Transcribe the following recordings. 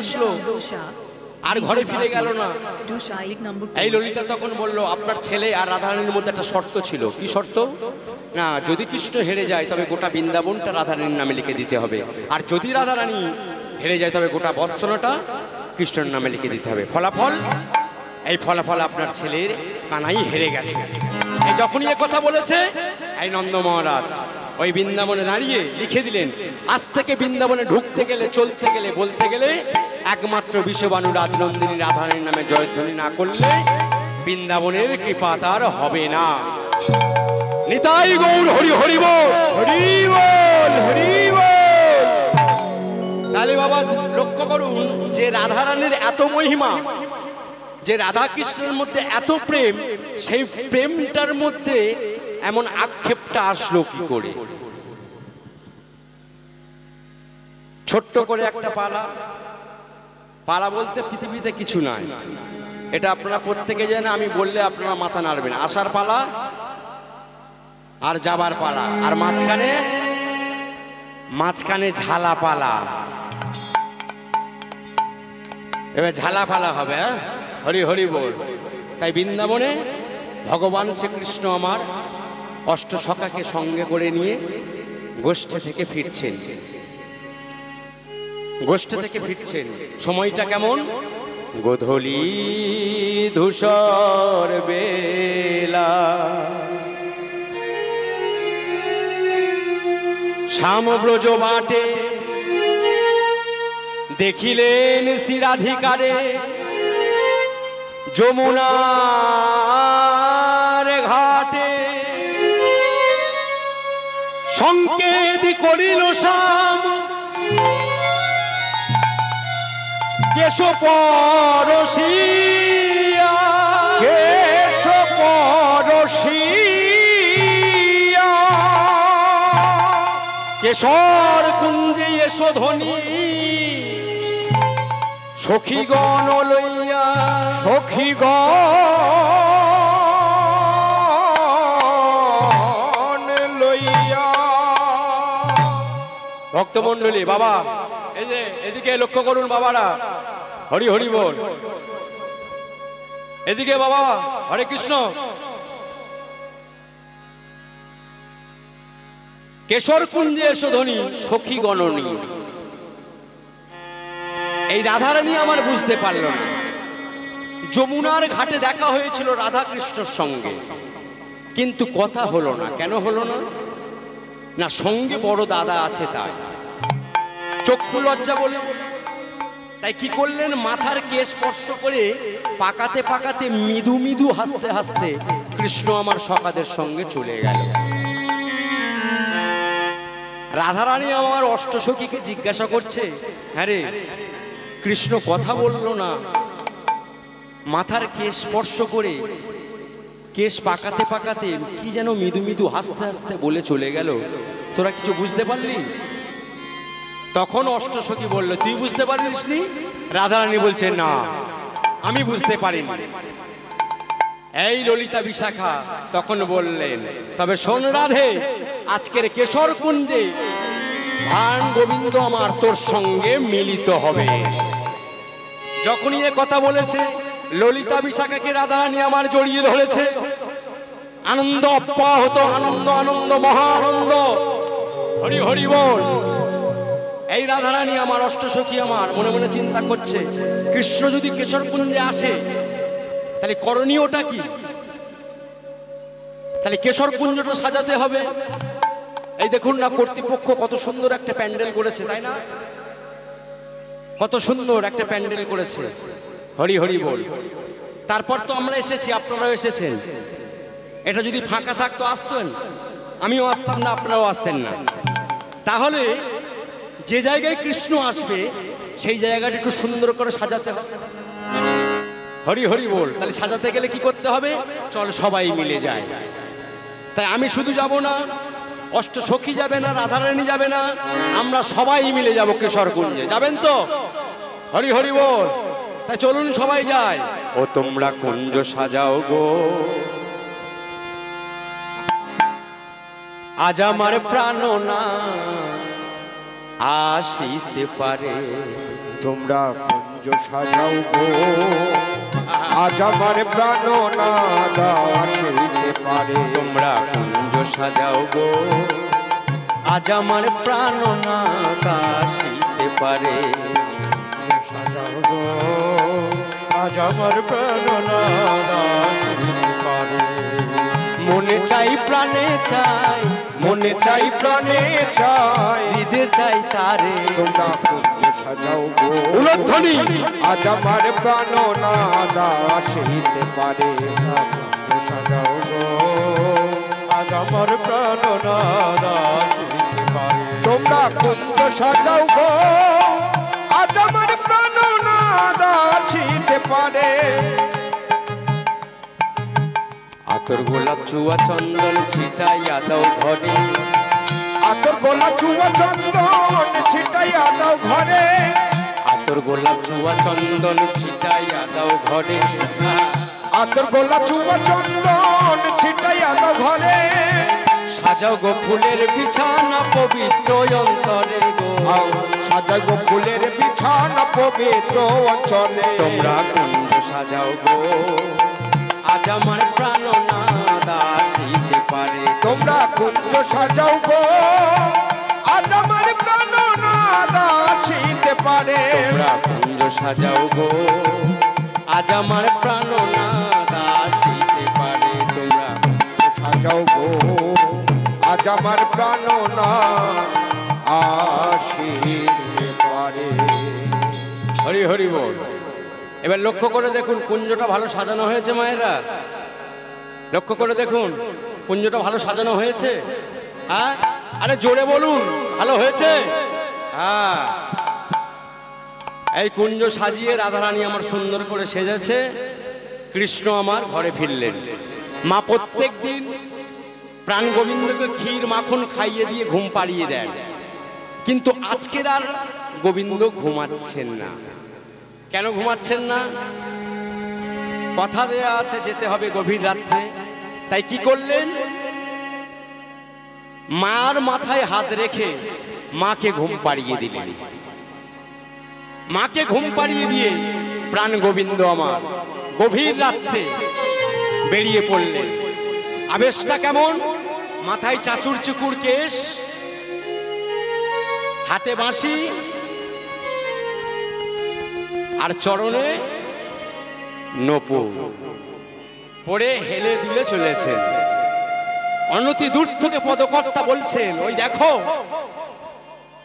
আসলো আর ঘরে ফিরে গেল না। এই ললিতা তখন বলল, আপনার ছেলে আর রাধারানীর মধ্যে একটা শর্ত ছিল। কি শর্ত? না, যদি কৃষ্ণ হেরে যায় তবে গোটা বৃন্দাবনটা রাধারানীর নামে লিখে দিতে হবে, আর যদি রাধারানী হেরে যায় তবে গোটা বৎসরটা কৃষ্ণের নামে লিখে দিতে হবে। ফলাফল, এই ফলাফল আপনার ছেলের কানাই হেরে গেছে। এই যখনই এ কথা বলেছে, এই নন্দ মহারাজ ওই বৃন্দাবনে দাঁড়িয়ে লিখে দিলেন, আজ থেকে বৃন্দাবনে ঢুকতে গেলে, চলতে গেলে, বলতে গেলে একমাত্র বিশ্ববানু রাজনন্দিনী রাধারানীর নামে জয়ধ্বনি না করলে বৃন্দাবনের কৃপা তার হবে না। নিতাই গৌর হরি হরি বল, হরি বল, হরি বল। তাহলে বাবা লক্ষ্য করুন যে রাধারানীর এত মহিমা, যে রাধা কৃষ্ণের মধ্যে এত প্রেম, সেই প্রেমটার মধ্যে এমন আক্ষেপটা আসলো কি করে? ছোট্ট করে একটা পালা, পালা বলতে পৃথিবীতে কিছু নাই, এটা আপনারা প্রত্যেকে জানেন। আমি বললে আপনারা মাথা নাড়বেন। আসার পালা আর যাবার পালা, আর মাঝখানে ঝালা পালা। এবার ঝালা পালা হবে। হরি হরি বল। তাই বৃন্দাবনে ভগবান শ্রীকৃষ্ণ আমার অষ্টসখাকে সঙ্গে করে নিয়ে গোষ্ঠী থেকে ফিরছেন। গোষ্ঠী থেকে ফিরছেন, সময়টা কেমন? গোধূলি ধূসর বেলা, শ্যামব্রজ বাটে দেখিলেন শ্রীরাধিকারে, যমুনার ঘাটে সংকেত করিল শ্যাম, কেশ পরশিয়া, কেশ পরশিয়া, কেশর কুঞ্জে এসো ধ্বনি, সখীগণ লইয়া, সখীগণ লইয়া। ভক্তমণ্ডলী বাবা, এই যে এদিকে লক্ষ্য করুন বাবারা, হরি হরি বল। এদিকে বাবা, হরে কৃষ্ণ। কেশর কুঞ্জে এসো ধ্বনি, সখীগণ লইয়া। এই রাধারানী আমার বুঝতে পারল না। যমুনার ঘাটে দেখা হয়েছিল রাধা কৃষ্ণর সঙ্গে, কিন্তু কথা হলো না। কেন হলো না? না, সঙ্গে বড় দাদা আছে তাই, চক্ষু লজ্জা বলে। তাই কি করলেন? মাথার কেশ স্পর্শ করে পাকাতে পাকাতে মৃদু মৃদু হাসতে হাসতে কৃষ্ণ আমার সখাদের সঙ্গে চলে গেল। রাধারানী আমার অষ্টসখীকে জিজ্ঞাসা করছে, হ্যাঁ রে, কৃষ্ণ কথা বললো না, মাথার কেশ স্পর্শ করে কেশ পাকাতে পাকাতে কি যেন মৃদু মৃদু হাসতে হাসতে বলে চলে গেল, তোরা কিছু বুঝতে পারলি? তখন অষ্টসখী বলল, তুই বুঝতে পারিস নি? রাধারানী বলছে, না, আমি বুঝতে পারিনি। এই ললিতা বিশাখা তখন বললেন, তবে শোন রাধে, আজকের কেশর কুঞ্জে ভান গোবিন্দ আমার তোর সঙ্গে মিলিত হবে। যখনই এ কথা বলেছে, ললিতা বিশাখাকে রাধারানী আমার জড়িয়ে ধরেছে। আনন্দ অব্যাহত, আনন্দ, আনন্দ, মহা আনন্দ। হরি হরি বল। এই রাধারানী আমার অষ্টসখী আমার মনে মনে চিন্তা করছে, কৃষ্ণ যদি কেশর কুঞ্জে আসে তাহলে করণীয়টা কি? তাহলে কেশর কুঞ্জটা সাজাতে হবে। এই দেখুন না, কর্তৃপক্ষ কত সুন্দর একটা প্যান্ডেল করেছে, তাই না? কত সুন্দর একটা প্যান্ডেল করেছে। হরি হরি বল। তারপর তো আমরা এসেছি, আপনারাও এসেছেন। এটা যদি ফাঁকা থাকতো আসতেন, আমিও আসতাম না, আপনারাও আসতেন না। তাহলে যে জায়গায় কৃষ্ণ আসবে সেই জায়গাটা একটু সুন্দর করে সাজাতে হবে। হরি হরি বল। তাহলে সাজাতে গেলে কি করতে হবে? চল সবাই মিলে যায়। তাই আমি শুধু যাব না, অষ্টসখী যাবে না, রাধারানী যাবে না, আমরা সবাই মিলে যাব কেশর কুঞ্জে। যাবেন তো? হরি হরি বল। তাই চলুন সবাই যায়। ও তোমরা কুঞ্জ সাজাও গো, আজ আমার প্রাণ না আসিতে পারে। তোমরা কুঞ্জ সাজাও গো আজ আমার প্রাণ নাদ আসিতে পারে তোমরা কুঞ্জ সাজাও গো আজ আমার প্রাণ নাদ আসিতে পারে সাজাও গো আজ আমার প্রাণ নাদ আসিতে পারে মনে চাই প্রাণে চাই মনে চাই প্রাণে চাই হৃদে চাই তারে তোমরা কুঞ্জ সাজাও গো উলধ্বনি আজ আমার প্রাণ নাদ আসিতে পারে সাজাও গো আজ আমার প্রাণ নাদ আসিতে পারে তোমরা কুঞ্জ সাজাও গো আজ আমার প্রাণ নাদ আসিতে পারে আতর গোলাপ চুয়া চন্দন ছিটাইয়া দাও ঘরে আতর গোলাপ চুয়া চন্দন ছিটাইয়া দাও ঘরে আতর গোলাপ চুয়া চন্দন ছিটাইয়া দাও ঘরে আতর গোলাপ চুয়া চন্দন ছিটাইয়া দাও ঘরে সাজাও গো ফুলের বিছানা পবিত্র অন্তরে গো সাজাও গো ফুলের বিছানা পবিত্র অঞ্চলে তোমরা কুঞ্জ সাজাও গো আজ আমার প্রাণ নাদ আসিতে পারে তোমরা কুঞ্জ সাজাও গো আজ আমার প্রাণ নাদ আসিতে পারে তোমরা কুঞ্জ সাজাও গো আজ আমার প্রাণ নাদ আসিতে পারে তোমরা সাজাও গো আজ আমার প্রাণ নাদ আসিতে পারে হরি হরি বল। এবার লক্ষ্য করে দেখুন কুঞ্জটা ভালো সাজানো হয়েছে মায়েরা, লক্ষ্য করে দেখুন কুঞ্জটা ভালো সাজানো হয়েছে। হ্যাঁ, আরে জোরে বলুন ভালো হয়েছে। হ্যাঁ, এই কুঞ্জ সাজিয়ে রাধারানী আমার সুন্দর করে সেজেছে, কৃষ্ণ আমার ঘরে ফিরলেন। মা প্রত্যেক দিন প্রাণ গোবিন্দকে ক্ষীর মাখন খাইয়ে দিয়ে ঘুম পাড়িয়ে দেন, কিন্তু আজকের আর গোবিন্দ ঘুমাচ্ছেন না। কেন ঘুমাচ্ছেন না? কথা দেয়া আছে যেতে হবে গভীর রাত্রে, তাই কি করলেন? মার মাথায় হাত রেখে মাকে ঘুম পাড়িয়ে দিলেন। মাকে ঘুম পাড়িয়ে দিয়ে প্রাণ গোবিন্দ আমার গভীর রাত্রে বেরিয়ে পড়লেন। আবেশটা কেমন? মাথায় চাচুর চুকুর কেশ, হাতে বাঁশি আর চরণে নপুর পরে হেলে দুলে চলেছেন। অনতি দূর থেকে পদকর্তা বলছেন, ওই দেখো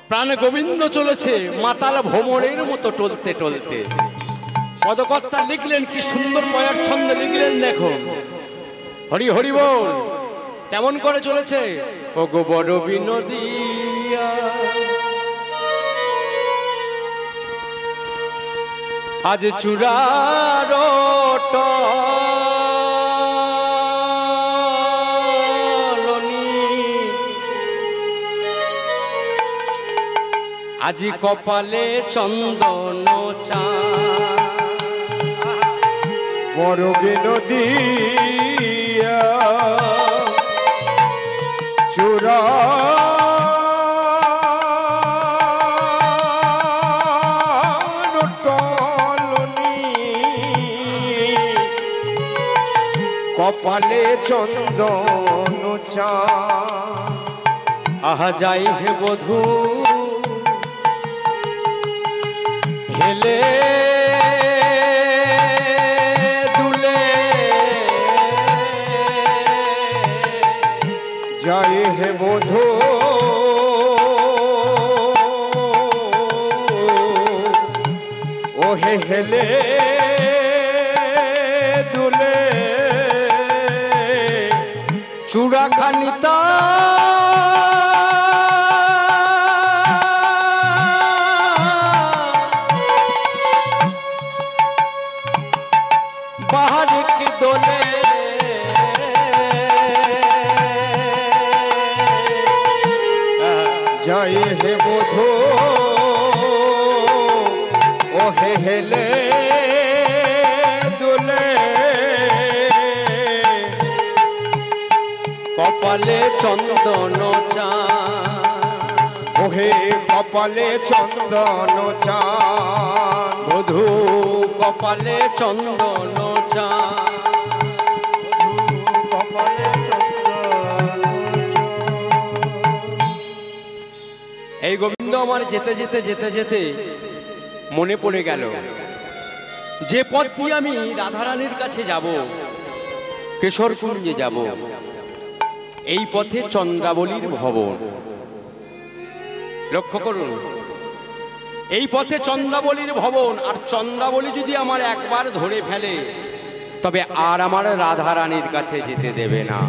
প্রাণ গোবিন্দ চলেছে মাতাল ভ্রমণের মতো টলতে টলতে। পদকর্তা লিখলেন, কি সুন্দর পয়ার ছন্দে লিখলেন, দেখো হরি হরি বল। কেমন করে চলেছে? ও গো বড় বিনোদিয়া আজ চূড়ার টলনি, আজি কপালে চন্দন বড় বিনোদিয়া চূড়া কপালে চন্দন চা আহা যাই হে বধূ হেলে দুলে, যাই হে বধূ ও হে হেলে দুলে চূড়া খানিতা বাহারিক দোলে, যাই হে বধূ ও হে হেলে দুলে কপালে চন্দন চা ওহে কপালে চন্দন চাঁদ, বধূ কপালে চন্দন চাঁদ। এই গোবিন্দ আমার যেতে যেতে যেতে যেতে মনে পড়ে গেল, যে পথ দিয়ে আমি রাধারানীর কাছে যাব, কেশরকুঞ্জে যাব, এই পথে চন্দ্রাবলীর ভবন। লক্ষ্য করুন, এই পথে চন্দ্রাবলীর ভবন। আর চন্দ্রাবলী যদি আমার একবার ধরে ফেলে, তবে আর আমার রাধারানীর কাছে যেতে দেবে না।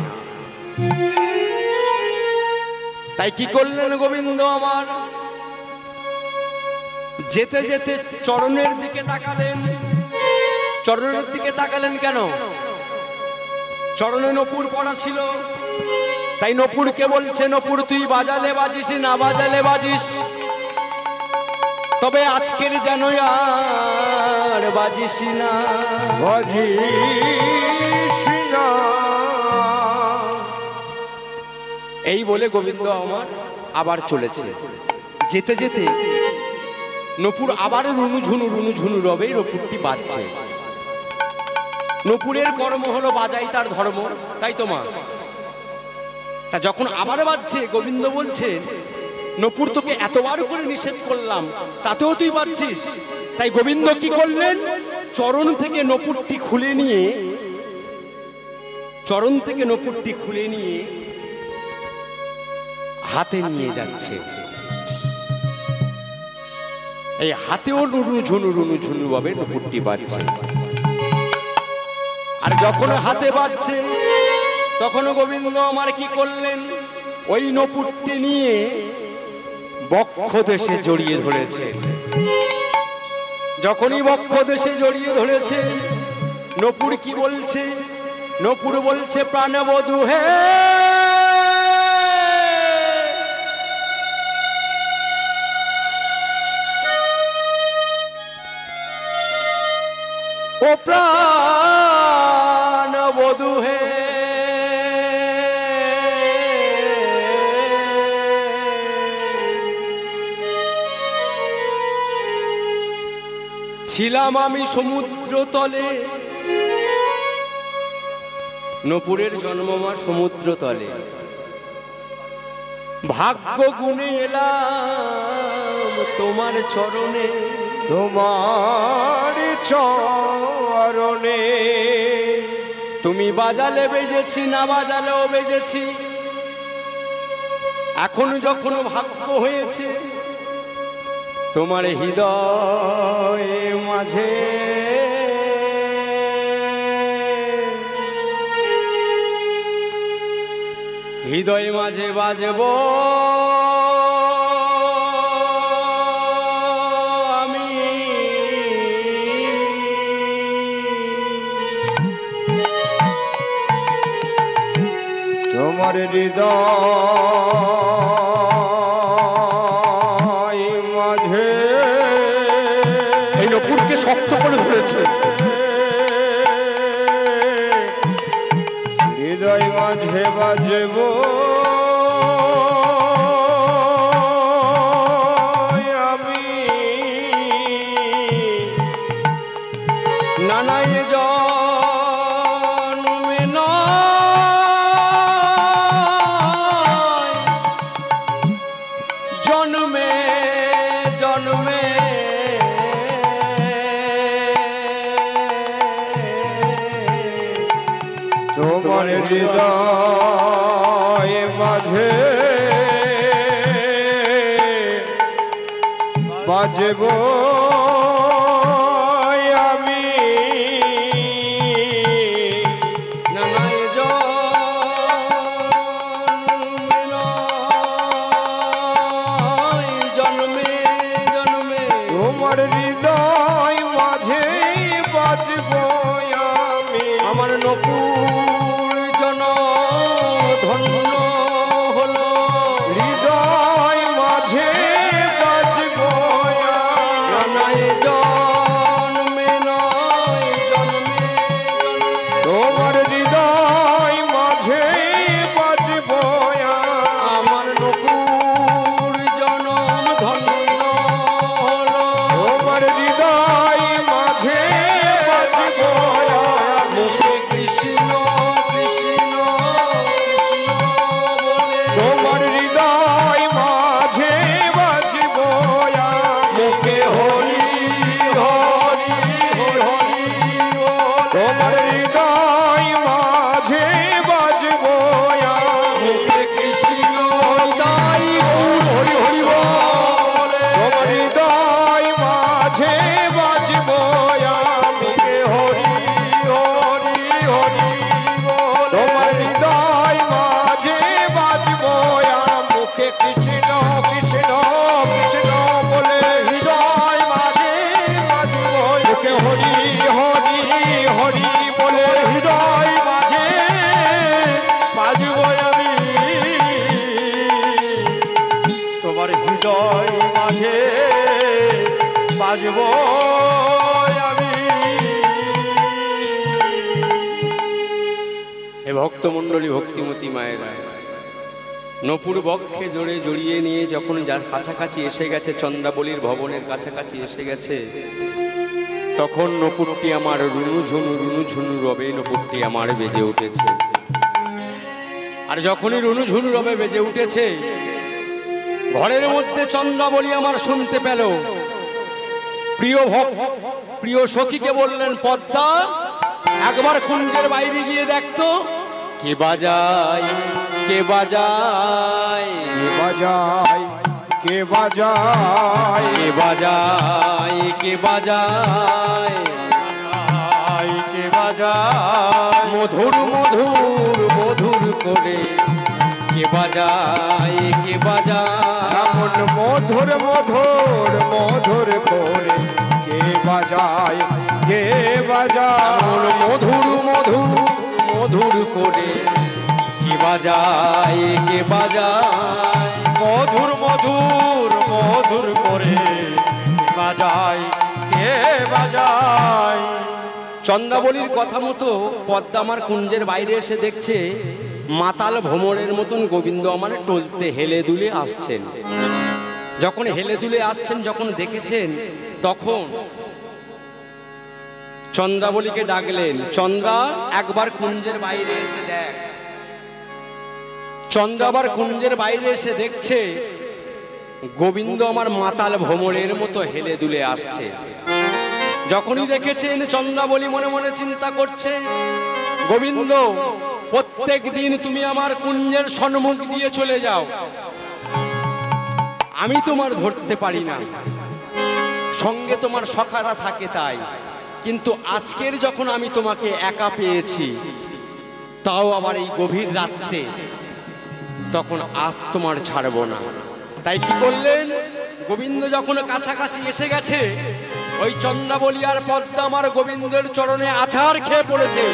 তাই কি করলেন গোবিন্দ আমার? যেতে যেতে চরণের দিকে তাকালেন। চরণের দিকে তাকালেন কেন? চরণে নপুর পড়া ছিল, তাই নপুরকে বলছে, নপুর তুই বাজালে বাজিস, না বাজালে বাজিস, তবে আজকের যেন আর বাজিস না, বাজিস না। এই বলে গোবিন্দ আমার আবার চলেছে। যেতে যেতে নপুর আবার রুনু ঝুনু রবে নপুরটি বাজছে। নপুরের কর্ম হলো বাজাই তার ধর্ম, তাই তো মা? তা যখন আবার বাজছে, গোবিন্দ বলছে, নপুর তোকে এতবার করে নিষেধ করলাম, তাতেও তুই বাজছিস। তাই গোবিন্দ কি করলেন? চরণ থেকে নপুরটি খুলে নিয়ে, চরণ থেকে নপুরটি খুলে নিয়ে হাতে নিয়ে যাচ্ছে। এই হাতেও রুনু ঝুনু ভাবে নপুরটি বাজছে। আর যখন হাতে বাজছে, তখন গোবিন্দ আমার কি করলেন? ওই নপুরটি নিয়ে বক্ষ দেশে জড়িয়ে ধরেছে। যখনই বক্ষ দেশে জড়িয়ে ধরেছে, নপুর কি বলছে? নপুর বলছে, প্রাণবধূ হে, ও প্রাণবধূ হে, ছিলাম আমি সমুদ্র তলে। নপুরের জন্মমা সমুদ্র তলে, ভাগ্য গুণে এলাম তোমার চরণে, তোমার চরণে। তুমি বাজালে বেজেছি, না বাজালেও বেজেছি। এখন যখন ভাগ্য হয়েছে তোমার হৃদয় মাঝে, হৃদয় মাঝে বাজব আমি। তোমার হৃদয় মাঝে, এই নপুরকে শক্ত করে ধরেছে। হৃদয় মাঝে বাজব আমি। নানাই জন্মে জন্মে জন্মে তোমার হৃদয় মাঝে বাজব আমি। নানাই জন্মে জন্মে তোমার হৃদয় মাঝে বাজব আমি। আমার নপুর জন ধন্য হলো, হৃদয় মাঝে বাজব ভক্তমণ্ডলী ভক্তিমতী মায়েরা নপুর বক্ষে জড়ে জড়িয়ে নিয়ে যখন যার কাছাকাছি এসে গেছে, চন্দ্রাবলীর ভবনের কাছাকাছি এসে গেছে, তখন নপুরটি আমার রুনু ঝুনু রবে নপুরটি আমার বেজে উঠেছে। আর যখনই রুনু ঝুনু রবে বেজে উঠেছে, ঘরের মধ্যে চন্দ্রাবলী আমার শুনতে পেল। প্রিয় সখীকে বললেন, পদ্মা একবার কুঞ্জের বাইরে গিয়ে দেখতো কে বাজায় কে বাজায় কে বাজায় কে বাজায় কে বাজায় কে বাজায় কে বাজায় মধুর মধুর মধুর করে কে বাজায় কে বাজায় এমন মধুর মধুর মধুর করে কে বাজায় কে বাজায় মধুর মধুর মধুর করে কে বাজায় কে বাজায় মধুর মধুর মধুর করে বাজায় কে বাজায়। চন্দ্রাবলীর কথা মতো পদ্মা আমার কুঞ্জের বাইরে এসে দেখছে মাতাল ভ্রমরের মতন গোবিন্দ আমার টলতে হেলে দুলে আসছেন। যখন হেলে দুলে আসছেন, যখন দেখেছেন, তখন চন্দ্রাবলীকে ডাকলেন, চন্দ্রা একবার কুঞ্জের বাইরে এসে দেখ। চন্দ্রা আবার কুঞ্জের বাইরে এসে দেখছে গোবিন্দ আমার মাতাল ভ্রমরের মতো হেলে দুলে আসছে। যখনই দেখেছেন, চন্দ্রাবলী মনে মনে চিন্তা করছে, গোবিন্দ প্রত্যেক দিন তুমি আমার কুঞ্জের সম্মুখ দিয়ে চলে যাও, আমি তোমার ধরতে পারি না, সঙ্গে তোমার সখারা থাকে তাই, কিন্তু আজকের যখন আমি তোমাকে একা পেয়েছি, তাও আবার এই গভীর রাত্রে, তখন আজ তোমার ছাড়বো না। তাই কি করলেন, গোবিন্দ যখন কাছাকাছি এসে গেছে, ওই চন্দ্রাবলী আর পদ্মা আমার গোবিন্দের চরণে আছাড় খেয়ে পড়েছে।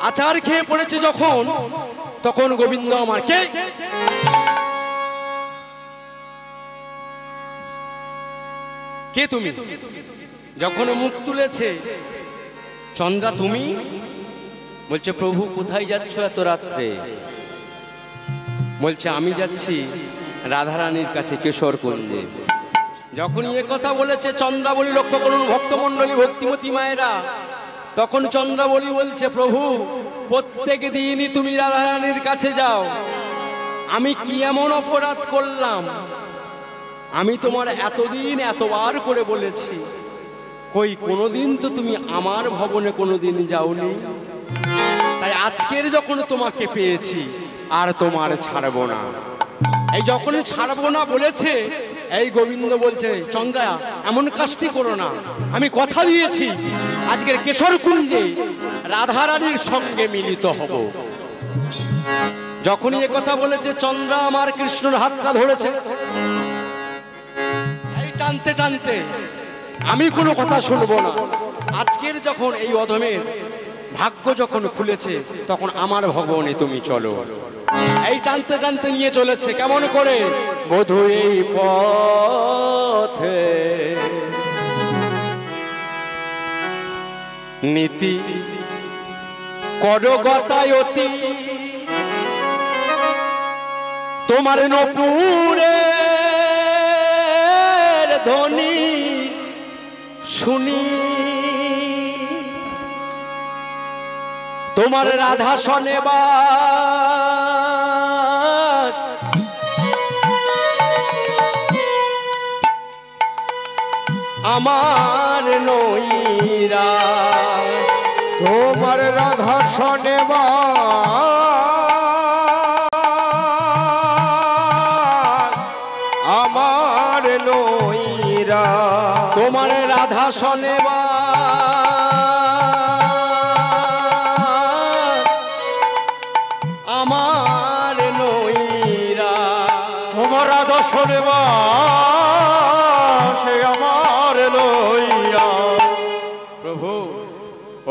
আছাড় খেয়ে পড়েছে যখন, তখন গোবিন্দ আমার কে কে তুমি? যখন মুখ তুলেছে, চন্দ্রা তুমি? বলছে, প্রভু কোথায় যাচ্ছ এত রাত্রে? বলছে, আমি যাচ্ছি রাধারানীর কাছে কেশর কুঞ্জে। যখনই এ কথা বলেছে, চন্দ্রাবলী, লক্ষ্য করুন ভক্তমণ্ডলী ভক্তিমতী মায়েরা, তখন চন্দ্রাবলী বলছে, প্রভু প্রত্যেক দিনই তুমি রাধারানীর কাছে যাও, আমি কি এমন অপরাধ করলাম? আমি তোমার এতদিন এতবার করে বলেছি, কই কোনোদিন তো তুমি আমার ভবনে কোনোদিন যাওনি। তাই আজকের যখন তোমাকে পেয়েছি, আর তোমার ছাড়বো না। এই যখন ছাড়বো না বলেছে, এই গোবিন্দ বলছে, চন্দ্রা এমন কাজটি করো না, আমি কথা দিয়েছি আজকের কেশর কুঞ্জে রাধারানীর সঙ্গে মিলিত হব। যখনই এ কথা বলেছে, চন্দ্রা আমার কৃষ্ণর হাতটা ধরেছে, এই টানতে টানতে, আমি কোনো কথা শুনবো না। আজকের যখন এই অধমের ভাগ্য যখন খুলেছে, তখন আমার ভগবানে তুমি চলো। এই টানতে টানতে নিয়ে চলেছে, কেমন করে? বধূ এই পথে নীতি করগতায়তি, তোমার নপুরের ধ্বনি শুনি, তোমার রাধা শোনেবার আমার নইরা, তোমার রাধা শোনেবার আমার নইরা, তোমার রাধা শোনেবার আমার নইরা, তোমার রাধা শোনেবার সে আমার লইয়া। প্রভু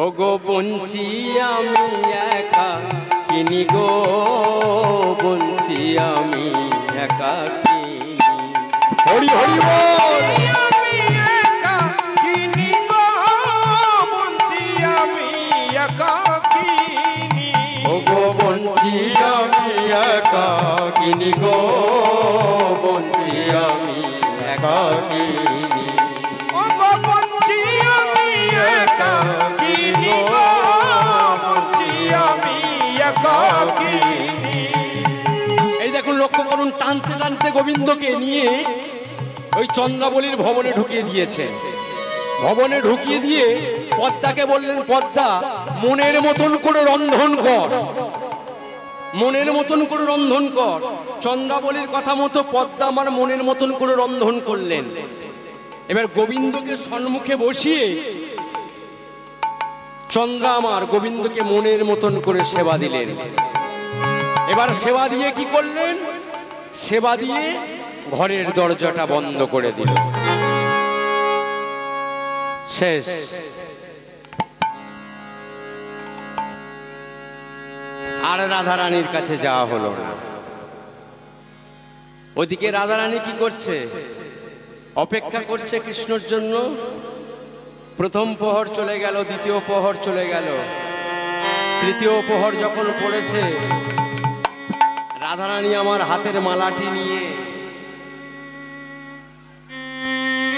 ও গো বঞ্চি আমি একা কিনি গো, বঞ্চি আমি একা কিনি। হরি হরি বল। আমি একা কিনি গো, বঞ্চি আমি একা কিনি। ও গো গোবিন্দকে নিয়ে ওই চন্দ্রাবলীর ভবনে ঢুকিয়ে দিয়েছে। ভবনে ঢুকিয়ে দিয়ে পদ্মাকে বললেন, পদ্মা মনের মতন করে রন্ধন কর, মনের মতন করে রন্ধন কর। চন্দ্রাবলীর কথা মতো পদ্মা আমার মনের মতন করে রন্ধন করলেন। এবার গোবিন্দকে সম্মুখে বসিয়ে চন্দ্রা আমার গোবিন্দকে মনের মতন করে সেবা দিলেন। এবার সেবা দিয়ে কি করলেন? সেবা দিয়ে ঘরের দরজাটা বন্ধ করে দিল। শেষ। আর রাধারানীর কাছে যাওয়া হলো না। ওদিকে রাধারানী কি করছে? অপেক্ষা করছে কৃষ্ণর জন্য। প্রথম প্রহর চলে গেল, দ্বিতীয় প্রহর চলে গেল, তৃতীয় প্রহর যখন পড়েছে, রাধারানী আমার হাতের মালাটি নিয়ে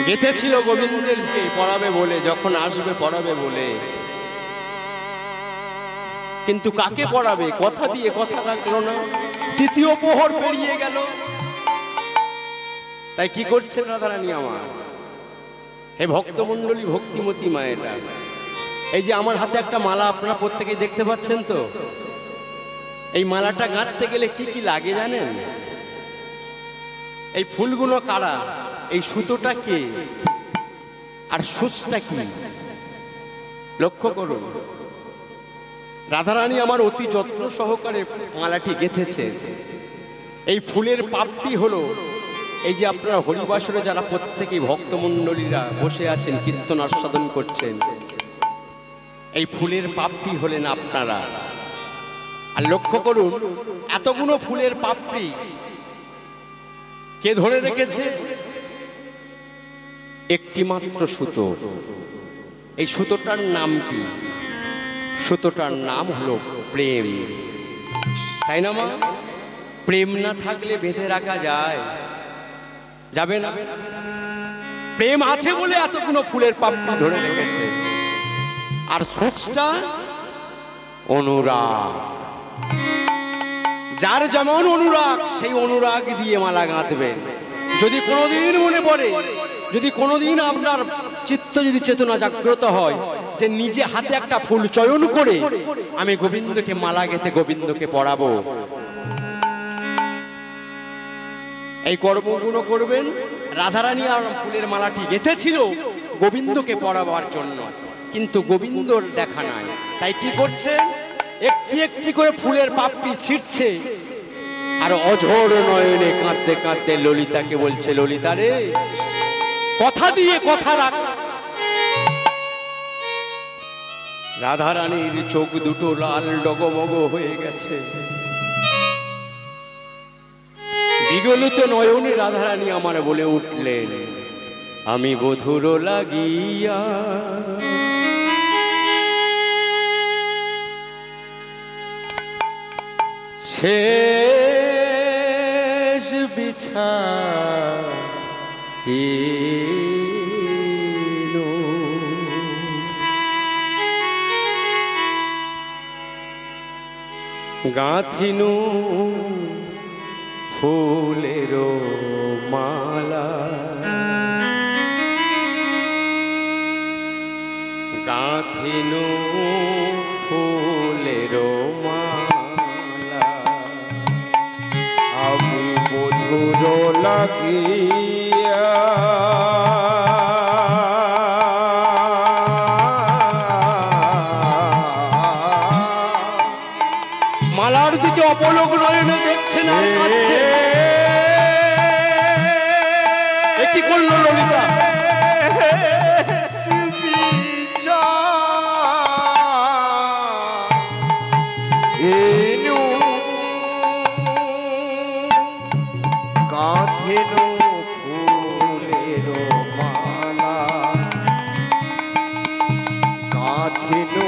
গেঁথেছিল গোবিন্দেরকে পড়াবে বলে, যখন আসবে পড়াবে বলে, কিন্তু কাকে পড়াবে? কথা দিয়ে কথা রাখলো না। তৃতীয় প্রহর পেরিয়ে গেল। তাই কি করছেন রাধারানী আমার? হে ভক্তমণ্ডলী, ভক্তিমতী মায়েরা, এই যে আমার হাতে একটা মালা আপনারা প্রত্যেকেই দেখতে পাচ্ছেন তো। এই মালাটা গাঁথতে গেলে কি কি লাগে জানেন? এই ফুলগুলো কারা? এই সুতোটা কে? আর সুচটা কি? লক্ষ্য করুন। রাধারানী আমার অতি যত্ন সহকারে মালাটি গেঁথেছে। এই ফুলের পাপড়ি হলো, এই যে আপনারা হরিবাসরে যারা প্রত্যেকেই ভক্তমণ্ডলীরা বসে আছেন, কীর্তন আস্বাদন করছেন, এই ফুলের পাপড়ি হলেন আপনারা। আর লক্ষ্য করুন, এতগুলো ফুলের পাপড়ি কে ধরে রেখেছে? একটি মাত্র সুতো। এই সুতোটার নাম কি? সুতোটার নাম হলো প্রেম। তাই না মা? প্রেম না থাকলে বেঁধে রাখা যায়? যাবে না। প্রেম আছে বলে এতগুলো ফুলের পাপড়ি ধরে রেখেছে। আর সুচটা অনুরাগ। যার যেমন অনুরাগ, সেই অনুরাগ দিয়ে মালা গাঁথবেন। যদি কোনোদিন মনে পড়ে, যদি কোনোদিন আপনার চিত্ত যদি চেতনা জাগ্রত হয় যে নিজে হাতে একটা ফুল চয়ন করে আমি গোবিন্দকে মালা গেঁথে গোবিন্দকে পড়াবো, এই কর্মগুলো করবেন। রাধারানী আর ফুলের মালাটি গেঁথেছিল গোবিন্দকে পড়াবার জন্য, কিন্তু গোবিন্দর দেখা নাই। তাই কি করছে? একটি একটি করে ফুলের পাপড়ি ছিঁড়ছে, আর অঝোর নয়নে কাঁদতে কাঁদতে ললিতাকে বলছে, ললিতা রে, কথা দিয়ে কথা রাখ। রাধারানীর চোখ দুটো লাল ডগমগ হয়ে গেছে। বিগলিত নয়নে রাধারানী আমার বলে উঠলেন, আমি বধুর লাগিয়া শেষ বিছাইলো, গাঁথিনু ফুলের মালা, গাঁথিনু ফুলের মালা, আমি বধুর লাগিয়া মালার দিকে অপলক নয়নে দেখছেন আর কাঁদছে। কি করলো ললিতা? গাঁথিনু ফুলের মালা, গাঁথিনু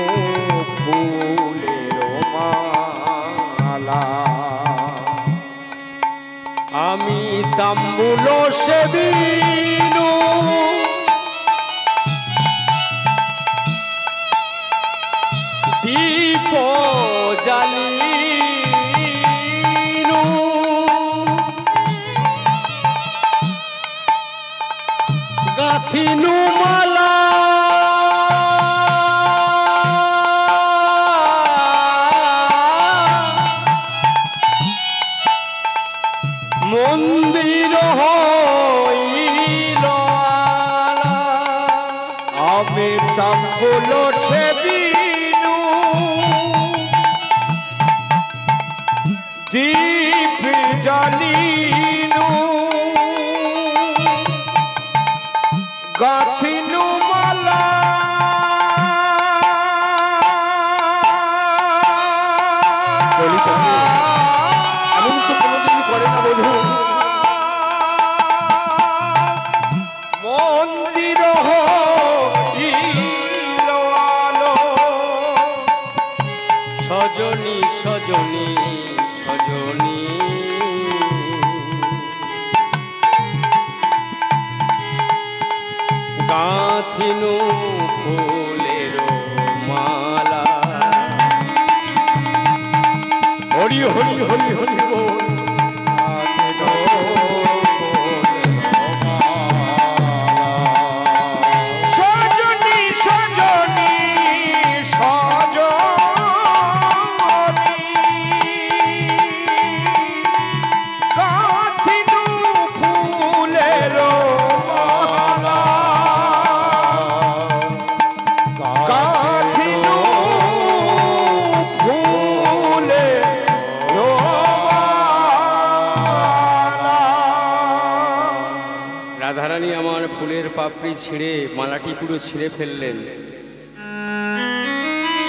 ফুলের মালা, আমি তাম্বুল সেবিনু, দীপ জালিনু, আমি তাম্বুল সে বিনু দীপ জ্বালিনু গাথিনু মালা এমন তো কোনোদিন করে না বধূ। মন্দির সজনী সজনী সজনী গাঁথিনু ফুলের মালা। হরি হরি হরি হরি বল। সজনী সজনী সজনী গাঁথিনু ফুলের মালা গাঁথিনু ফুলের মালা। রাধারানী আমার ফুলের পাপড়ি ছিঁড়ে মালাটি পুরো ছিঁড়ে ফেললেন।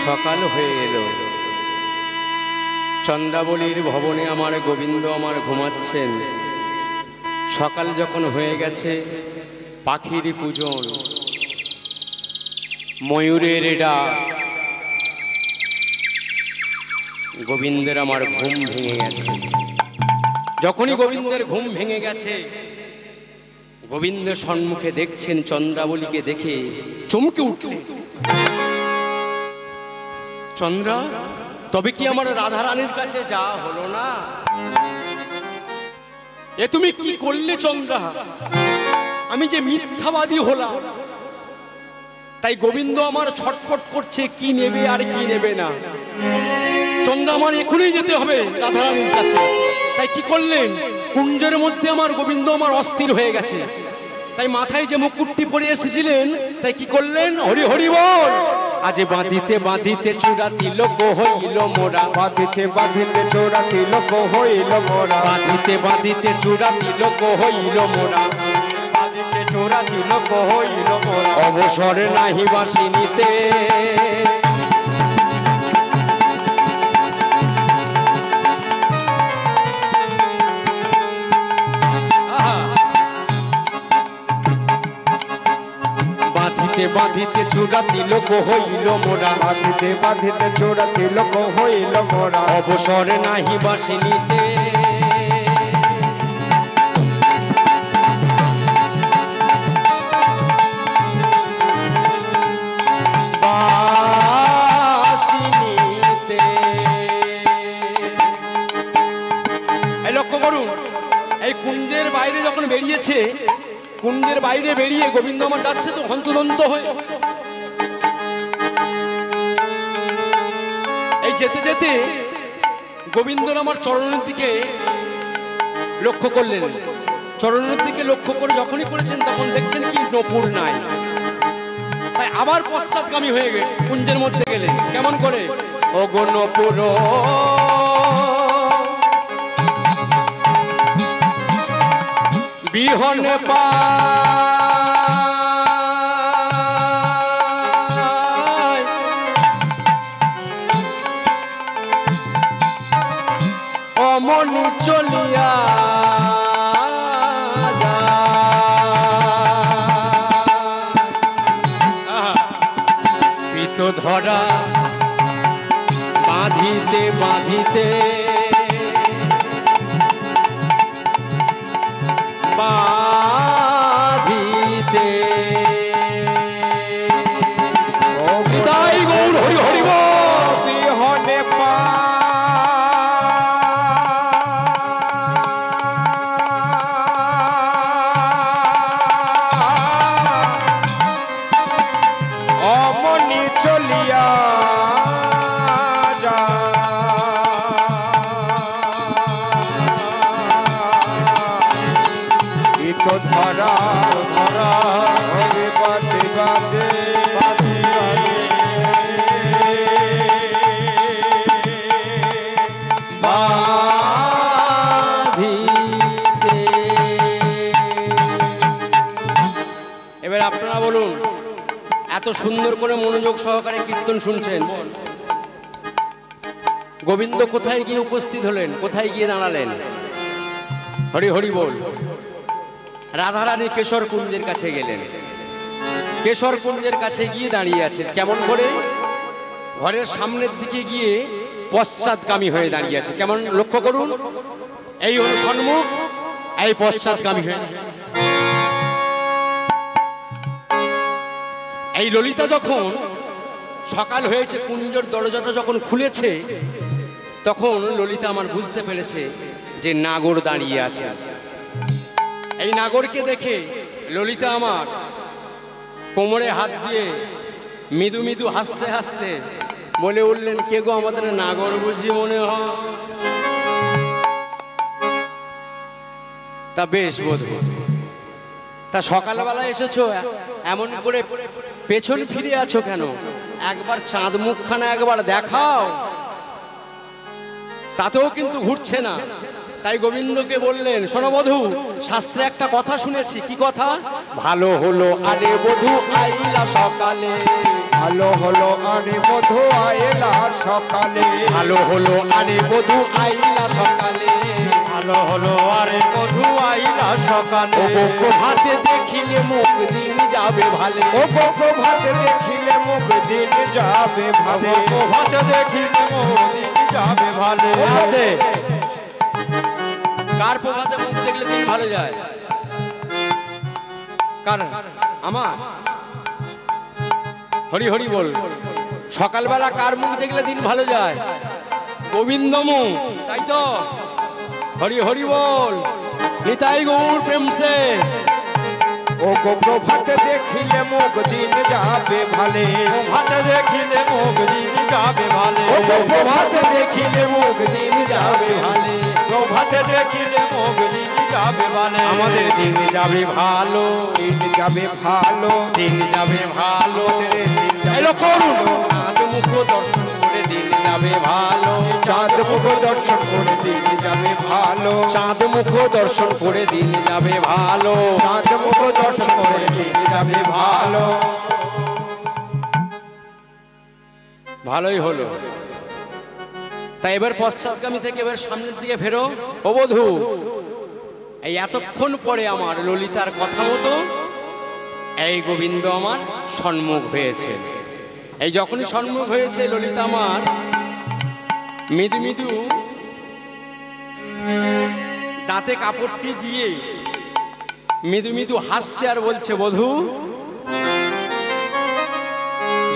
সকাল হয়ে এলো। চন্দ্রাবলীর ভবনে আমার গোবিন্দ আমার ঘুমাচ্ছেন। সকাল যখন হয়ে গেছে, পাখির পূজন, ময়ূরের ডাক, গোবিন্দের আমার ঘুম ভেঙে গেছে। যখনই গোবিন্দের ঘুম ভেঙে গেছে, গোবিন্দ সম্মুখে দেখছেন চন্দ্রাবলীকে দেখে চমকে উঠলেন। চন্দ্রা, তবে কি আমার রাধারানীর কাছে যা হলো না? এ তুমি কি করলে চন্দ্রা? আমি যে মিথ্যাবাদী হলাম, তাই গোবিন্দ আমার ছটফট করছে, কি নেবে আর কি নেবে না। চন্দ্রা, আমার এখনই যেতে হবে রাধারানীর কাছে। তাই কি করলেন? কুঞ্জের মধ্যে আমার গোবিন্দ আমার অস্থির হয়ে গেছে। তাই মাথায় যে মুকুটটি পরে এসেছিলেন, তাই কি করলেন? হরি হরি বল। আজ বাঁধিতে বাঁধিতে চূড়া তিলক হইল মোরা। বাঁধিতে বাঁধিতে চূড়া তিলক হইল মোরা। বাঁধিতে বাঁধিতে চূড়া তিলক হইল মোরা। বাঁধিতে চূড়া তিলক হইল মোরা। অবসর নাহি বাসিনীতে বাঁধিতে বাঁধিতে চূড়া তিলক হইল মোরা। বাঁধিতে বাঁধিতে চূড়া তিলক হইল মোরা। অবসর নাহি বাসিনীতে বাসিনীতে। এই লক্ষ্য করুন, এই কুঞ্জের বাইরে যখন বেরিয়েছে, কুঞ্জের বাইরে বেরিয়ে গোবিন্দ আমার যাচ্ছে তো হন্তদন্ত হয়ে। এই যেতে যেতে গোবিন্দ আমার চরণের দিকে লক্ষ্য করলেন। চরণের দিকে লক্ষ্য করে যখনই করেছেন, তখন দেখছেন কি নপুর নাই। তাই আবার পশ্চাৎগামী হয়ে গেল, কুঞ্জের মধ্যে গেলেন। কেমন করে? ওগো নপুর বিহনে পায় অমনি চলিয়া পিত ধরা বাঁধিতে বাঁধিতে বাঁধিতে। তাই গৌর হরি হরি বল। বিহনে অমনি চলিয়া যা। ধরা ধরা বাজে বাজে এত সুন্দর করে মনোযোগ সহকারে কীর্তন শুনছেন, গোবিন্দ কোথায় গিয়ে উপস্থিত হলেন, কোথায় গিয়ে দাঁড়ালেন? হরি হরি বল। রাধারানী কেশর কুঞ্জের কাছে গেলেন। কেশর কুঞ্জের কাছে গিয়ে দাঁড়িয়ে আছেন। কেমন করে? ঘরের সামনের দিকে গিয়ে পশ্চাৎগামী হয়ে দাঁড়িয়ে আছে। কেমন লক্ষ্য করুন, এই হলো সম্মুখ, এই পশ্চাৎগামী হয়ে। এই ললিতা যখন সকাল হয়েছে, কুঞ্জর দরজাটা যখন খুলেছে, তখন ললিতা আমার বুঝতে পেরেছে যে নাগর দাঁড়িয়ে আছে। এই নাগরকে দেখে ললিতা আমার কোমরে হাত দিয়ে মৃদু মৃদু হাসতে হাসতে বলে উঠলেন, কে গো, আমাদের নাগর বুঝি মনে হয়? তা বেশ বোধ, তা সকালবেলা এসেছো, এমন করে পেছন ফিরে আছো কেন? একবার চাঁদ মুখখানা একবার দেখাও। তাতেও কিন্তু ঘুরছে না। তাই গোবিন্দকে বললেন, শোনো বধূ, শাস্ত্রে একটা কথা শুনেছি। কি কথা? ভালো হলো আরে বধূ আইলা সকালে, ভালো হলো আরে বধূ আইলা সকালে, ভালো হলো আরে বধূ আইলা সকালে, ভালো হলো আরে বধূ আইলা সকালে। ও প্রভাতে দেখিলে মুখ দিন যাবে ভালে, ও প্রভাতে দেখিলে মুখ দিন যাবে ভালে, প্রভাতে দেখিলে মুখ দিন যাবে ভালে। আসতে কার প্রভাতে মুখ দেখলে দিন ভালো যায়? কার? আমার? হরি হরি বল। সকালবেলা কার মুখ দেখলে দিন ভালো যায়? গোবিন্দ মুখ, তাই তো? হরি হরি বল। নিতাই গৌর প্রেম সে। ও প্রভাতে দেখিলে মুখ দিন যাবে ভালে, প্রভাতে দেখিলে মুখ দিন যাবে ভালে, ও প্রভাতে দেখিলে মুখ দিন যাবে ভালে, প্রভাতে দেখিলে মুখ দিন যাবে ভালে। আমাদের দিন যাবে ভালো, দিন যাবে ভালো, দিন যাবে ভালো। এলো করুন, চাঁদ মুখ দর্শন করে দিন যাবে ভালো, চাঁদ মুখ দর্শন করে দিন যাবে ভালো, চাঁদ মুখ দর্শন করে দিন যাবে ভালো, চাঁদ মুখ দর্শন করে দিন যাবে ভালো। ভালোই হলো। তাই এবার পশ্চাৎগামী থেকে এবার সামনের দিকে ফেরো। ও বধূ, এই এতক্ষণ পরে আমার ললিতার কথা মতো এই গোবিন্দ আমার সম্মুখ হয়েছে। এই যখনই সম্মুখ হয়েছে, ললিতা আমার মৃদু মৃদু দাঁতে কাপড়টি দিয়ে মৃদু মৃদু হাসছে আর বলছে, বধূ।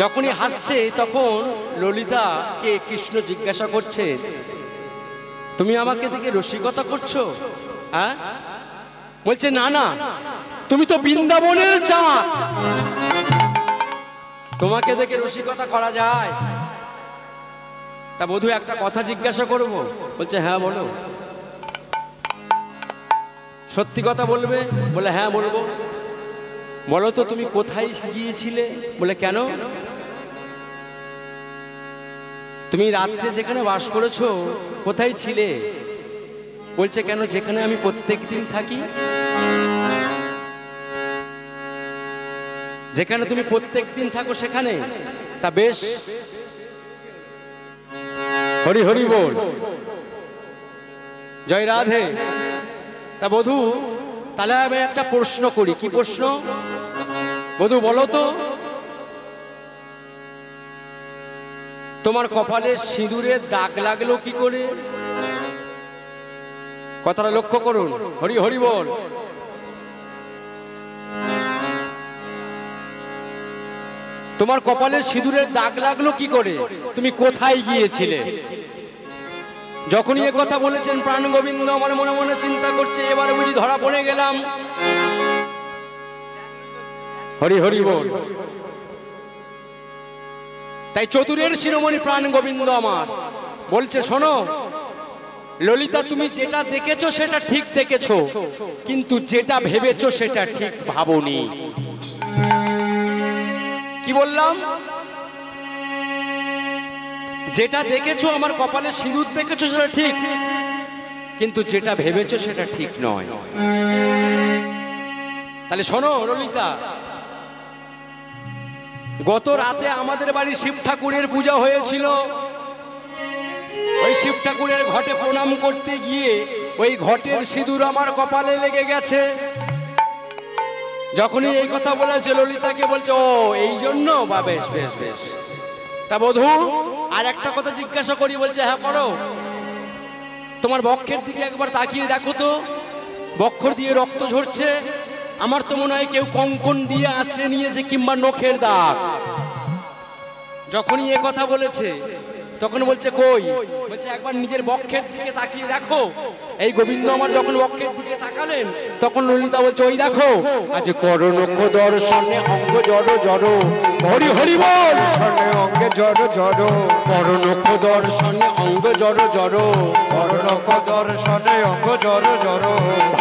যখনই হাসছে তখন ললিতাকে কৃষ্ণ জিজ্ঞাসা করছে, তুমি আমাকে দেখে রসিকতা করছো? হ্যাঁ? বলছে, না না, তুমি তো বৃন্দাবনের চাঁদ, তোমাকে দেখে রসিকতা করা যায়? তা বধূ, একটা কথা জিজ্ঞাসা করব? বলছে, হ্যাঁ বলো। সত্যি কথা বলবে? বলে, হ্যাঁ বলবো। বলো তো, তুমি কোথায় গিয়েছিলে? বলে, কেন? তুমি রাত্রে যেখানে বাস করেছো কোথায় ছিলে? বলছে, কেন, যেখানে আমি প্রত্যেক দিন থাকি। যেখানে তুমি প্রত্যেক দিন থাকো সেখানে? তা বেশ, হরি হরি বল, জয় রাধে। তা বধূ, তাহলে আমি একটা প্রশ্ন করি। কি প্রশ্ন? বধূ বলো তো, তোমার কপালে সিঁদুরের দাগ লাগলো কি করে? কথাটা লক্ষ্য করুন। হরি হরি বল। তোমার কপালে সিঁদুরের দাগ লাগলো কি করে? তুমি কোথায় গিয়েছিলে? যখনই এ কথা বলেছেন, প্রাণ গোবিন্দ আমার মনে মনে চিন্তা করছে, এবারে বুঝি ধরা পড়ে গেলাম। হরি হরি বল। তাই চতুরের শিরোমণি প্রাণ গোবিন্দ আমার বলছে, শোনো ললিতা, তুমি যেটা দেখেছো সেটা ঠিক দেখেছো, কিন্তু যেটা ভেবেছো সেটা ঠিক ভাবোনি। কি বললাম? যেটা দেখেছো, আমার কপালে সিঁদুর দেখেছো সেটা ঠিক, কিন্তু যেটা ভেবেছো সেটা ঠিক নয়। তাহলে শোনো ললিতা, গত রাতে আমাদের বাড়ি শিব ঠাকুরের পূজা হয়েছিল। ওই শিব ঠাকুরের ঘটে প্রণাম করতে গিয়ে ওই ঘটের সিঁদুর আমার কপালে লেগে গেছে। যখনই এই কথা বলেছে ললিতাকে বলছে ও এই জন্য, বা বেশ বেশ বেশ। তা বধূ আর একটা কথা জিজ্ঞাসা করি, বলছে হ্যাঁ করো। তোমার বক্ষের দিকে একবার তাকিয়ে দেখো তো, বক্ষ দিয়ে রক্ত ঝরছে। আমার তো মনে হয় কেউ কঙ্কন দিয়ে আঁচড়ে নিয়েছে, কিংবা নখের দাগ। যখনই এ কথা বলেছে তখন বলছে কই, বলছে একবার নিজের বক্ষের দিকে তাকিয়ে দেখো। এই গোবিন্দ আমার যখন বক্ষের দিকে তাকালেন তখন ললিতা বলছে ওই দেখো, আজ করনখ দর্শনে অঙ্গ জড় জড়, হরি হরি বল, দর্শনে অঙ্গে জড় জড়, করনখ দর্শনে অঙ্গ জড় জড়, করনখ দর্শনে অঙ্গ জড় জড়,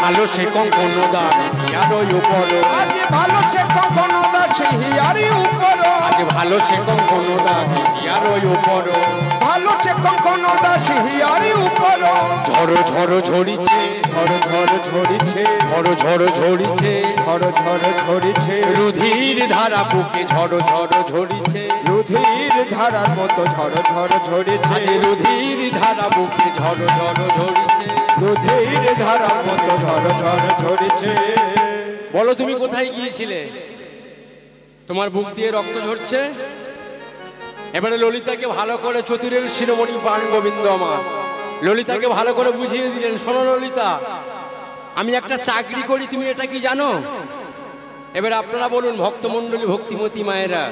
ভালো সে কঙ্কন দান হিয়ারই উপর, আজ ভালো সে কঙ্কন দান হিয়ারই উপর, আজ ভালো সে কঙ্কন দান হিয়ারই উপর, ভালো সে কঙ্কন দান হিয়ারই উপর, ঝড় ঝড় ঝরিছে, ঝড় ঝড় ঝরিছে, ঝড় ঝড় ঝরিছে, ঝড় ঝড় ঝরিছে, রুধির ধারা বুকে ঝড় ঝড় ঝরিছে, রুধির ধারার মতো ঝড় ঝড় ঝরিছে, আজ রুধির ধারা বুকে ঝড় ঝড় ঝরিছে, রুধির ধারার মতো ঝড় ঝড় ঝরিছে। বলো তুমি কোথায় গিয়েছিলে? তোমার বুক দিয়ে রক্ত ঝরছে। এবারে ললিতাকে ভালো করে, চতুরের শিরোমণি প্রাণ গোবিন্দ আমার ললিতাকে ভালো করে বুঝিয়ে দিলেন, শোনো ললিতা, আমি একটা চাকরি করি, তুমি এটা কি জানো? এবারে আপনারা বলুন ভক্তমণ্ডলী, ভক্তিমতী মায়েরা,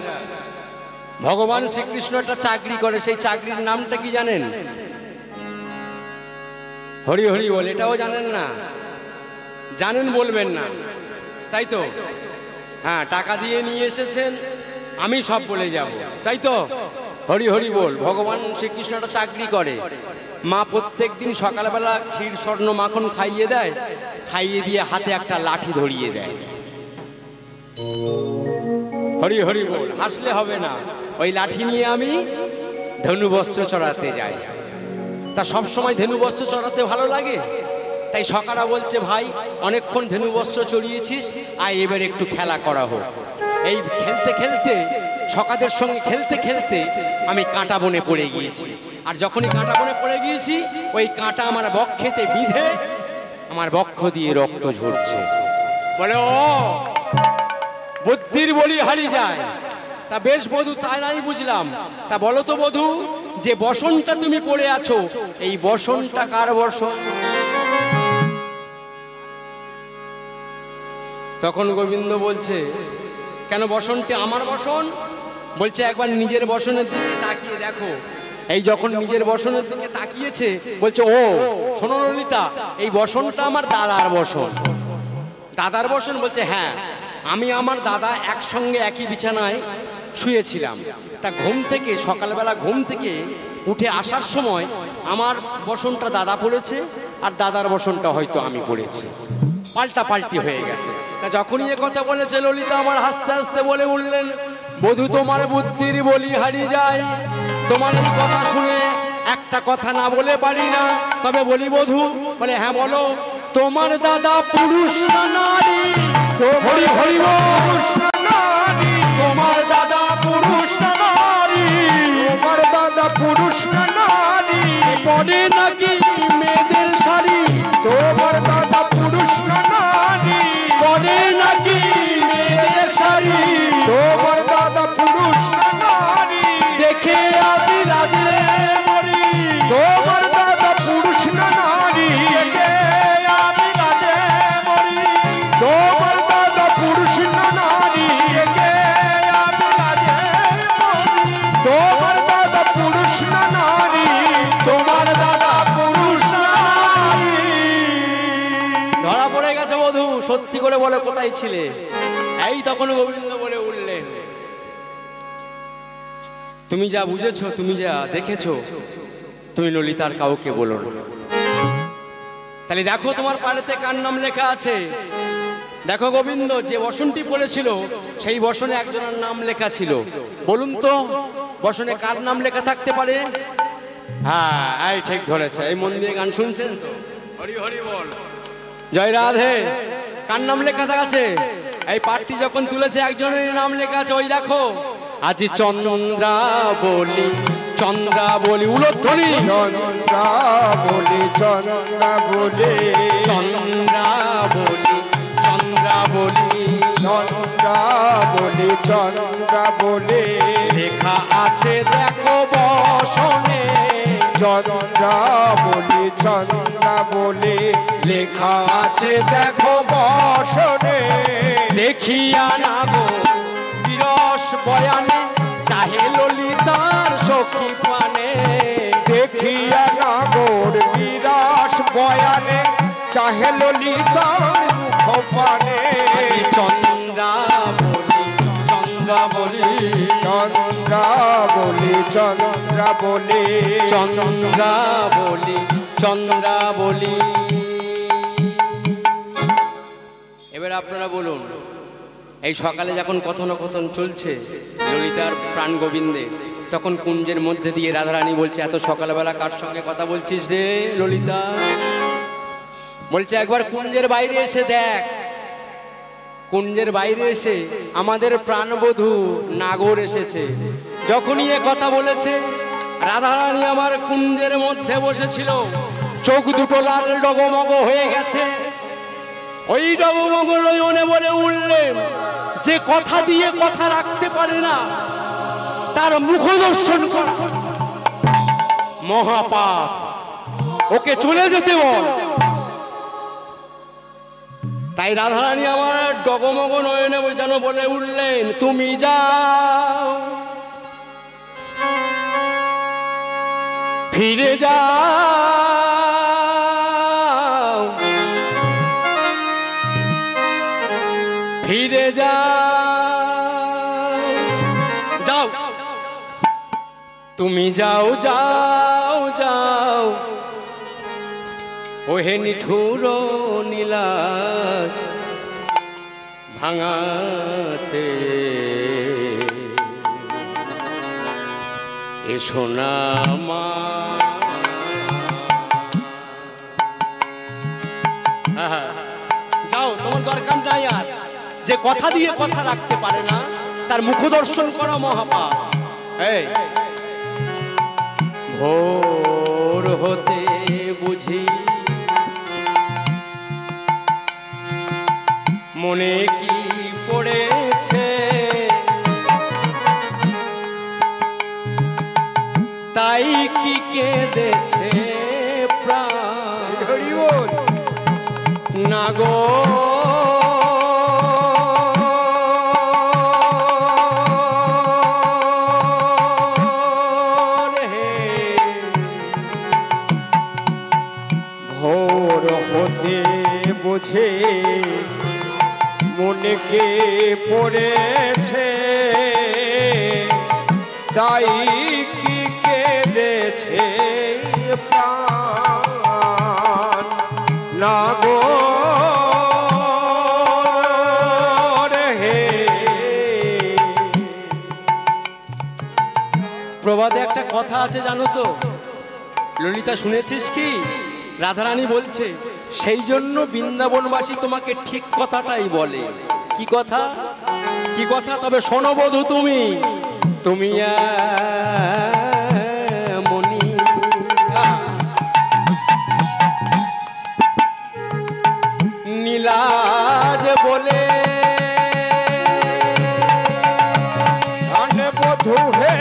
ভগবান শ্রীকৃষ্ণ একটা চাকরি করে, সেই চাকরির নামটা কি জানেন? হরি হরি বল, এটাও জানেন না? জানেন বলবেন না, তাই তো? হ্যাঁ, টাকা দিয়ে নিয়ে এসেছেন, আমি সব বলে যাব, তাই তো? হরি হরি বল। ভগবান শ্রীকৃষ্ণ একটা চাকরি করে। মা প্রত্যেক দিন সকালবেলা ক্ষীর স্বর্ণ মাখন খাইয়ে দেয়, খাইয়ে দিয়ে হাতে একটা লাঠি ধরিয়ে দেয়। হরি হরি বল, হাসলে হবে না। ওই লাঠি নিয়ে আমি ধনুবস্ত্র চড়াতে যাই। তা সব সময় ধনুবস্ত্র চড়াতে ভালো লাগে, তাই সকারা বলছে ভাই অনেকক্ষণ ধনুবস্ত্র চড়িয়েছিস, আর এবার একটু খেলা করা হোক। এই খেলতে খেলতে, সকাদের সঙ্গে খেলতে খেলতে আমি কাঁটা বনে পড়ে গিয়েছি। আর যখনই কাঁটা বনে পড়ে গিয়েছি, ওই কাঁটা আমার বক্ষেতে বিঁধে আমার বক্ষ দিয়ে রক্ত ঝরছে। বলে ও বুদ্ধির বলি হারিয়ে যায়। তা বেশ বধূ, তাই নাই বুঝলাম। তা বলো তো বধূ, যে বসনটা তুমি পড়ে আছো, এই বসনটা কার বসন? তখন গোবিন্দ বলছে কেন বসনটি আমার বসন? বলছে একবার নিজের বসনের দিকে তাকিয়ে দেখো। এই যখন নিজের বসনের দিকে তাকিয়েছে, বলছে ও শোনো ললিতা, এই বসনটা আমার দাদার বসন। দাদার বসন? বলছে হ্যাঁ, আমি আমার দাদা একসঙ্গে একই বিছানায় শুয়েছিলাম। তা ঘুম থেকে, সকালবেলা ঘুম থেকে উঠে আসার সময় আমার বসনটা দাদা পড়েছে, আর দাদার বসনটা হয়তো আমি পড়েছি, পাল্টা পাল্টি হয়ে গেছে। তা যখনই এ কথা বলেছে ললিতা আমার হাসতে হাসতে বলে উঠলেন, বধূ তোমার বুদ্ধির বলি হারিয়ে যায়। তোমার এই কথা শুনে একটা কথা না বলে পারি না, তবে বলি বধূ। বলে হ্যাঁ বলো। তোমার দাদা পুরুষ না নারী? হরি হরি বল। তোমার দাদা পুরুষ না নারী? তোমার দাদা পুরুষ না নারী? পড়ে নাকি মেয়েদের শাড়ি? তোমার দাদা পুরুষ না নারী? পড়ে নাকি মেয়েদের শাড়ি? তোমার দাদা পুরুষ না নারী? দেখে আমি লাজে মরি। তোমার দাদা পুরুষ না নারী? দেখে আমি লাজে মরি। তোমার দাদা পুরুষ না নারী? দেখে আমি লাজে মরি। তোমার দাদা পুরুষ না নারী? তোমার দাদা পুরুষ না নারী। ধরা পড়ে গেছে বধূ, সত্যি করে বলে কোথায় ছিলে? এই তখন গোবিন্দ বলে উঠলেন, তুমি যা বুঝেছো, তুমি যা দেখেছো, তুমি ললিতার কাউকে বলো না। তাহলে দেখো তোমার পাড়েতে কার নাম লেখা আছে। দেখো গোবিন্দ যে বসনটি পড়েছিল, সেই বসনে একজনের নাম লেখা ছিল। বলুন তো বসনে কার নাম লেখা থাকতে পারে? হ্যাঁ, এই ঠিক ধরেছে। এই মন দিয়ে গান শুনছেন তো? হরি হরি বল, জয় রাধে। কার নাম লেখা আছে? এই পাঠটি যখন তুলেছে একজনের নাম লেখা আছে। ওই দেখো আজি চন্দ্রাবলী চন্দ্রাবলী উলধ্বনি চন্দ্রাবলী চন্দ্রাবলী চন্দ্রাবলী চন্দ্রাবলী চন্দ্রাবলী চন্দ্রাবলী লেখা আছে দেখো বসনে চন্দ্রাবলী চন্দ্রাবলী লেখা আছে দেখো বসনে দেখিয়া না গো বিরস বয়ানে চাহে ললিতার সখী পানে দেখিয়া নাগর বিরাস বয়ানে চাহে ললিতার মুখ পানে চন্দ্রাবলী চন্দ্রাবলী চন্দ্রাবলী চন্দ্রাবলী চন্দ্রাবলী চন্দ্রাবলী এবার আপনারা বলুন এই সকালে যখন কথোপকথন চলছে ললিতার প্রাণ গোবিন্দে তখন কুঞ্জের মধ্যে দিয়ে রাধারানী বলছে এত সকালবেলা কার সঙ্গে কথা বলছিস রে ললিতা বলছে একবার কুঞ্জের বাইরে এসে দেখ কুঞ্জের বাইরে এসে আমাদের প্রাণবধূ নাগর এসেছে যখনই এ কথা বলেছে রাধারানী আমার কুঞ্জের মধ্যে বসেছিল চোখ দুটো লাল ডগমগ হয়ে গেছে ওই ডগমগ নয়নে বলে উঠলেন যে কথা দিয়ে কথা রাখতে পারে না তার মুখ দর্শন করা মহাপাপ ওকে চলে যেতে বল তাই রাধারানী আমার ডগমগ নয়নে যেন বলে উঠলেন তুমি যাও ফিরে যাও ফিরে যাও যাও তুমি যাও যাও যাও ওহে নিঠুর নীলাজ ভাঙাতে এসো না মা যাও তোমার দরকার নাই আর যে কথা দিয়ে কথা রাখতে পারে না তার মুখ দর্শন করা মহাপাপ এই ভোর হতে বুঝি মনে কি পড়েছে তাই কি কেঁদেছে প্রাণ নাগো ভোর হতে বুঝে মনে কে পড়েছে তাই কি কেঁদেছে প্রাণ নাগো হে প্রবাদে একটা কথা আছে জানো তো ললিতা শুনেছিস কি রাধারানী বলছে সেই জন্য বৃন্দাবনবাসী তোমাকে ঠিক কথাটাই বলে কি কথা কি কথা তবে শোনো বধূ তুমি তুমি মনি নীলাজ বলে আনে বধূ হে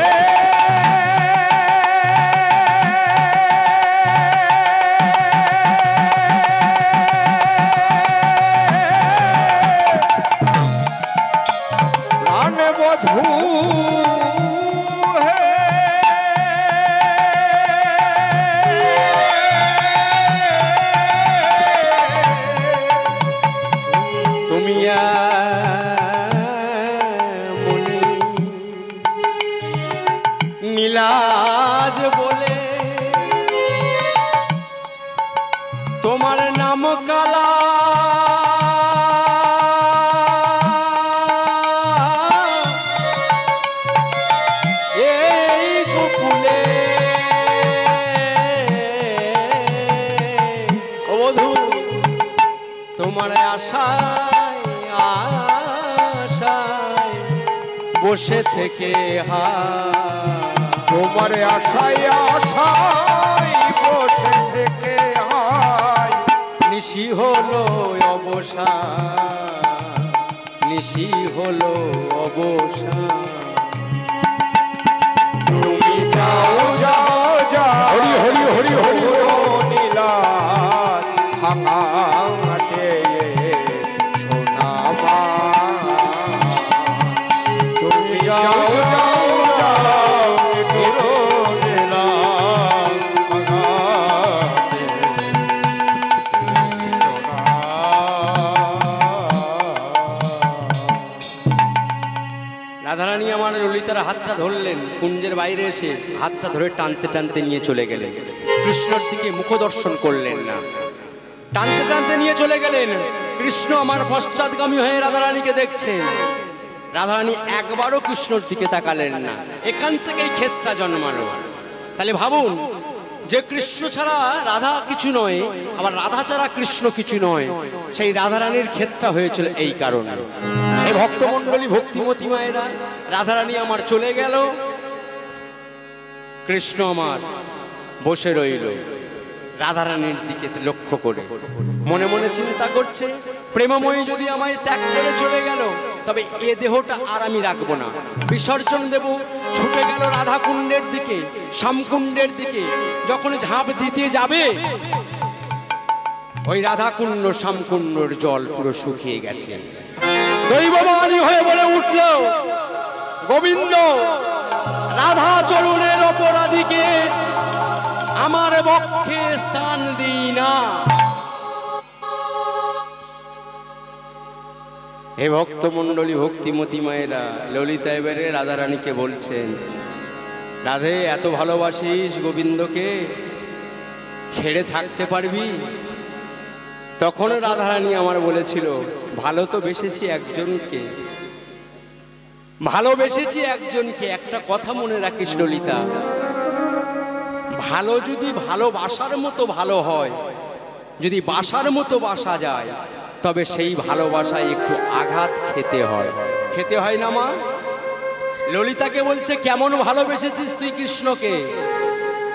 নীলাজ বলে তোমার নাম কালা এই গোকুলে ও বধূ তোমার আশায় আশায় বসে থেকে তোমার আশায় আশায় বসে থেকে হায় নিশি হলো অবসান, নিশি হলো অবসান। তুমি যাও যাও যাও হরি হরি হরি হরি নীলার ভাঙাতে সোনা মা। তুমি যাও যাও যাও রাধারানী আমার ললিতার হাতটা ধরলেন, কুঞ্জের বাইরে এসে হাতটা ধরে টানতে টানতে নিয়ে চলে গেলেন। কৃষ্ণর দিকে মুখ দর্শন করলেন না, টানতে টানতে নিয়ে চলে গেলেন। কৃষ্ণ আমার পশ্চাৎগামী হয়ে রাধারানীকে দেখছেন। রাধারানী একবারও কৃষ্ণর দিকে তাকালেন না। এখান থেকেই ক্ষেত্রা জন্মালো। তাহলে ভাবুন, যে কৃষ্ণ ছাড়া রাধা কিছু নয়, আবার রাধা ছাড়া কৃষ্ণ কিছু নয়, সেই রাধারানীর ক্ষেত্রা হয়েছিল এই কারণে। এই ভক্তমণ্ডলী, ভক্তিমতী মায়েরা, রাধারানী আমার চলে গেল, কৃষ্ণ আমার বসে রইল রাধারানীর দিকে লক্ষ্য করে। মনে মনে চিন্তা করছে, প্রেমময়ী যদি আমায় ত্যাগ করে চলে গেল, তবে এ দেহটা আর আমি রাখবো না, বিসর্জন দেব। ছুটে গেল রাধাকুণ্ডের দিকে, শ্যামকুণ্ডের দিকে। যখন ঝাঁপ দিতে যাবে, ওই রাধাকুণ্ড শ্যামকুণ্ডর জল পুরো শুকিয়ে গেছে। দৈববাণী হয়ে বলে উঠল, গোবিন্দ, রাধা চরণের অপরাধীকে আমার বক্ষে স্থান দিই না। হে ভক্তমণ্ডলী, ভক্তিমতী মায়েরা, ললিতা এবারে রাধারানীকে বলছেন, রাধে, এত ভালোবাসিস গোবিন্দকে, ছেড়ে থাকতে পারবি? তখন রাধারানী আমার বলেছিল, ভালো তো বেসেছি একজনকে, ভালোবেসেছি একজনকে। একটা কথা মনে রাখিস ললিতা, ভালো যদি ভালোবাসার মতো ভালো হয়, যদি বাসার মতো বাসা যায়, তবে সেই ভালোবাসায় একটু আঘাত খেতে হয়। খেতে হয় না মা? ললিতাকে বলছে, কেমন ভালোবেসেছিস তুই কৃষ্ণকে?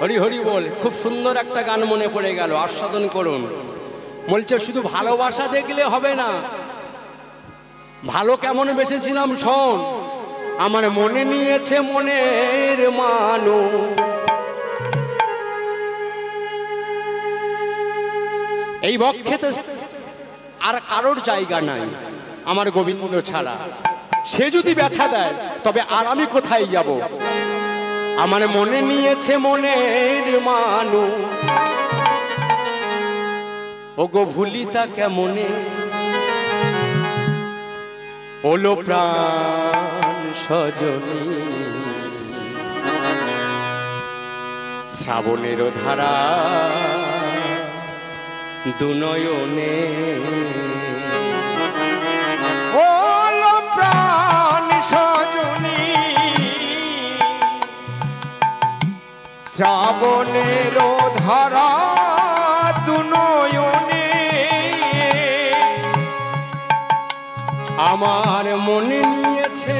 হরি হরি বল। খুব সুন্দর একটা গান মনে পড়ে গেল, আস্বাদন করুন। বলছে, শুধু ভালোবাসা দেখলে হবে না, ভালো কেমন বেসেছিলাম শোন। আমার মনে নিয়েছে মনের মানুষ, এই বক্ষেতে আর কারোর জায়গা নাই আমার গোবিন্দ ছাড়া। সে যদি ব্যথা দেয়, তবে আর আমি কোথায় যাব? আমার মনে নিয়েছে মনের মানুষ, ও গো ভুলিতা কেমনে, ওলো প্রাণ সজনী, শ্রাবণের ধারা দুনয়নে, ওলো প্রাণ সজনী, শ্রাবণের ধারা দুনয়নে, আমার মনে নিয়েছে